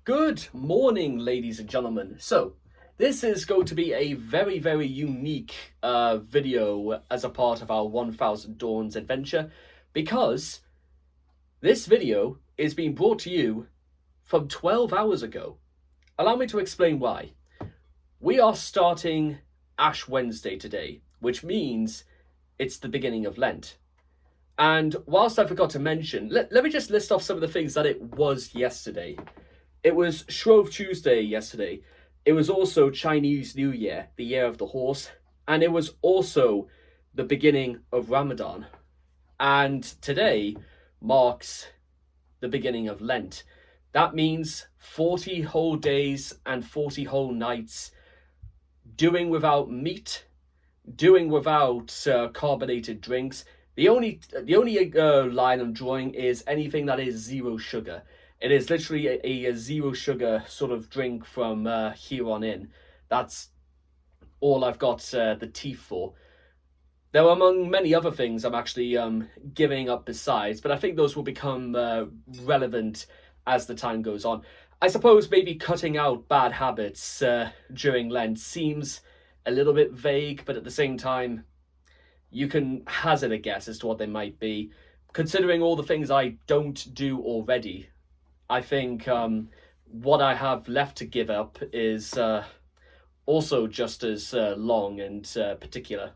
Good morning, ladies and gentlemen. So, this is going to be a very, very unique video as a part of our 1000 Dawns adventure because this video is being brought to you from 12 hours ago. Allow me to explain why. We are starting Ash Wednesday today, which means it's the beginning of Lent. And whilst I forgot to mention, let me just list off some of the things that it was yesterday. It was Shrove Tuesday yesterday. It was also Chinese New Year, the year of the horse. And it was also the beginning of Ramadan. And today marks the beginning of Lent. That means 40 whole days and 40 whole nights doing without meat, doing without carbonated drinks. The only line I'm drawing is anything that is zero sugar. It is literally a zero sugar sort of drink from here on in. That's all I've got the teeth for. There are among many other things I'm actually giving up besides, but I think those will become relevant as the time goes on. I suppose maybe cutting out bad habits during Lent seems a little bit vague, but at the same time, you can hazard a guess as to what they might be. Considering all the things I don't do already, I think what I have left to give up is also just as long and particular.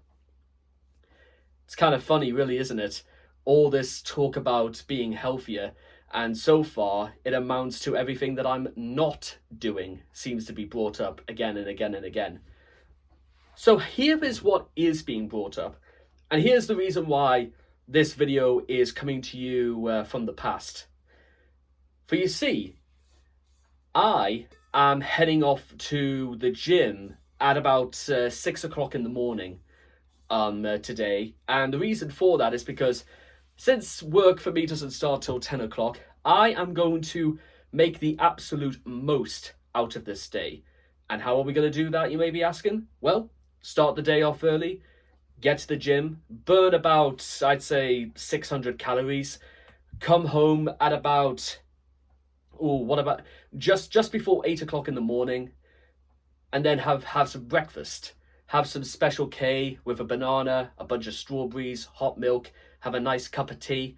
It's kind of funny, really, isn't it? All this talk about being healthier, and so far it amounts to everything that I'm not doing seems to be brought up again and again and again. So here is what is being brought up, and here's the reason why this video is coming to you from the past. For you see, I am heading off to the gym at about 6 o'clock in the morning today. And the reason for that is because since work for me doesn't start till 10 o'clock, I am going to make the absolute most out of this day. And how are we going to do that, you may be asking? Well, start the day off early, get to the gym, burn about, I'd say, 600 calories, come home at about... what about just before 8 o'clock in the morning, and then have some breakfast. Have some Special K with a banana, a bunch of strawberries, hot milk, have a nice cup of tea,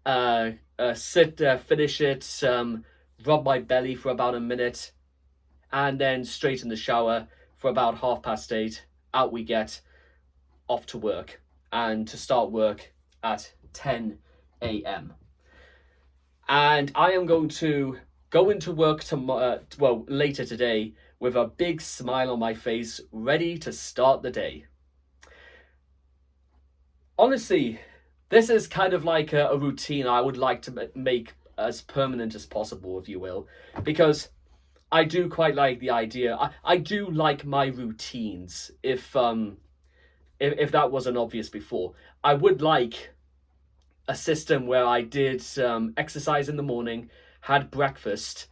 finish it, rub my belly for about a minute, and then straight in the shower for about 8:30. Out we get, off to work, and to start work at 10 a.m. And I am going to go into work later today with a big smile on my face, ready to start the day. Honestly, this is kind of like a routine I would like to make as permanent as possible, if you will, because I do quite like the idea. I do like my routines. If that wasn't obvious before, I would like a system where I did exercise in the morning, had breakfast,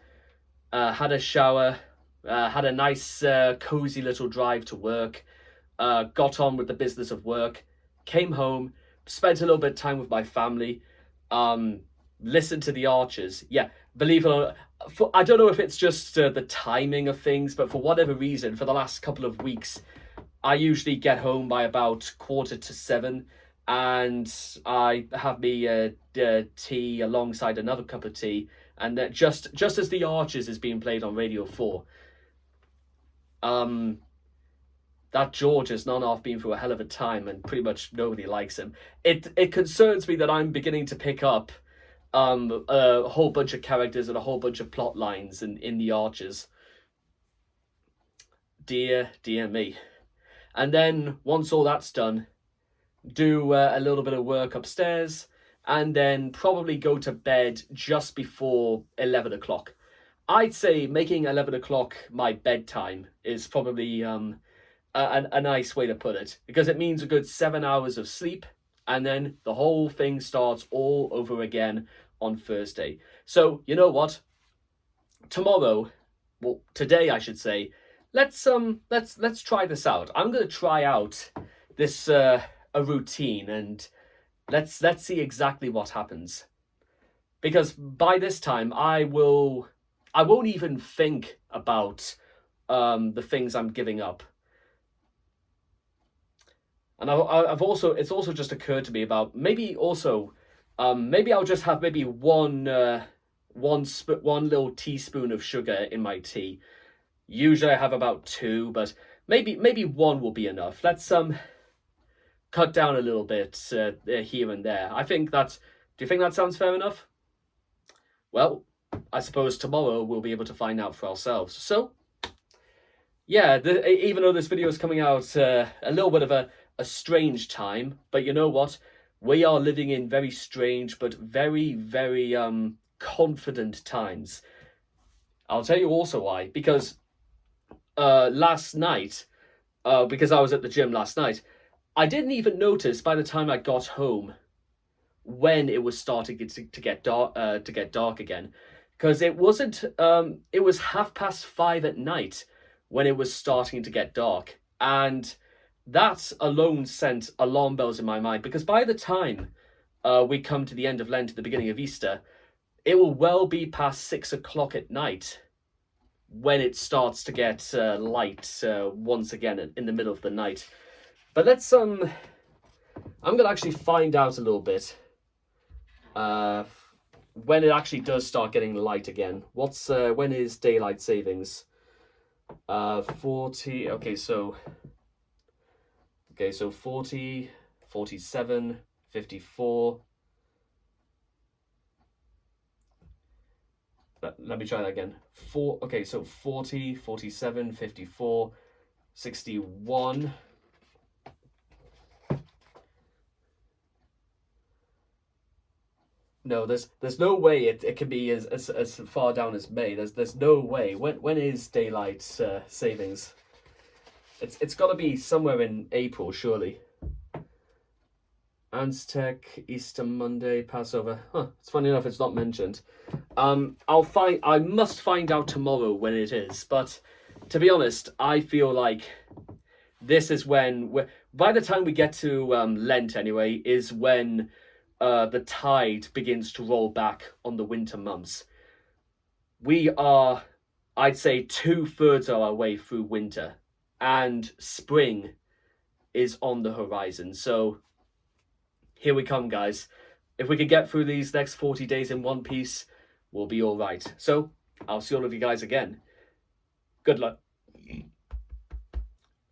had a shower, had a nice cozy little drive to work, got on with the business of work, came home, spent a little bit of time with my family, listened to the Archers. Yeah, believe it or not, I don't know if it's just the timing of things, but for whatever reason, for the last couple of weeks, I usually get home by about 6:45, and I have me tea alongside another cup of tea, and that just as the Archers is being played on Radio 4, that George has none off been through a hell of a time, and pretty much nobody likes him. It concerns me that I'm beginning to pick up a whole bunch of characters and a whole bunch of plot lines in the Archers. Dear me. And then once all that's done, do a little bit of work upstairs, and then probably go to bed just before 11 o'clock. I'd say making 11 o'clock my bedtime is probably a nice way to put it, because it means a good 7 hours of sleep, and then the whole thing starts all over again on Thursday. So, you know what? Today I should say, let's try this out. I'm going to try out this a routine, and let's see exactly what happens. Because by this time I will I won't even think about the things I'm giving up. And I've also, it's also just occurred to me about maybe also, maybe I'll just have maybe one little teaspoon of sugar in my tea. Usually I have about two, but maybe one will be enough. Let's cut down a little bit here and there. I think that's. Do you think that sounds fair enough? Well, I suppose tomorrow we'll be able to find out for ourselves. So, yeah, even though this video is coming out a little bit of a strange time, but you know what? We are living in very strange but very, very confident times. I'll tell you also why. Because last night, because I was at the gym last night, I didn't even notice by the time I got home when it was starting to get dark again, because it wasn't. It was 5:30 at night when it was starting to get dark, and that alone sent alarm bells in my mind. Because by the time we come to the end of Lent, at the beginning of Easter, it will well be past 6 o'clock at night when it starts to get light once again in the middle of the night. But let's I'm gonna actually find out a little bit when it actually does start getting light again. When is daylight savings? 40. Okay, so 40, 47, 54. Let me try that again. 40, 47, 54, 61. No, there's no way it can be as far down as May. There's no way. When is daylight savings? It's got to be somewhere in April, surely. Aztec, Easter Monday, Passover. Huh, it's funny enough it's not mentioned. I must find out tomorrow when it is. But to be honest, I feel like this is by the time we get to Lent anyway, is when the tide begins to roll back on the winter months. We are, I'd say, 2/3 of our way through winter, and spring is on the horizon. So here we come, guys. If we could get through these next 40 days in one piece, we'll be all right. So I'll see all of you guys again. Good luck.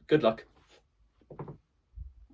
Good luck.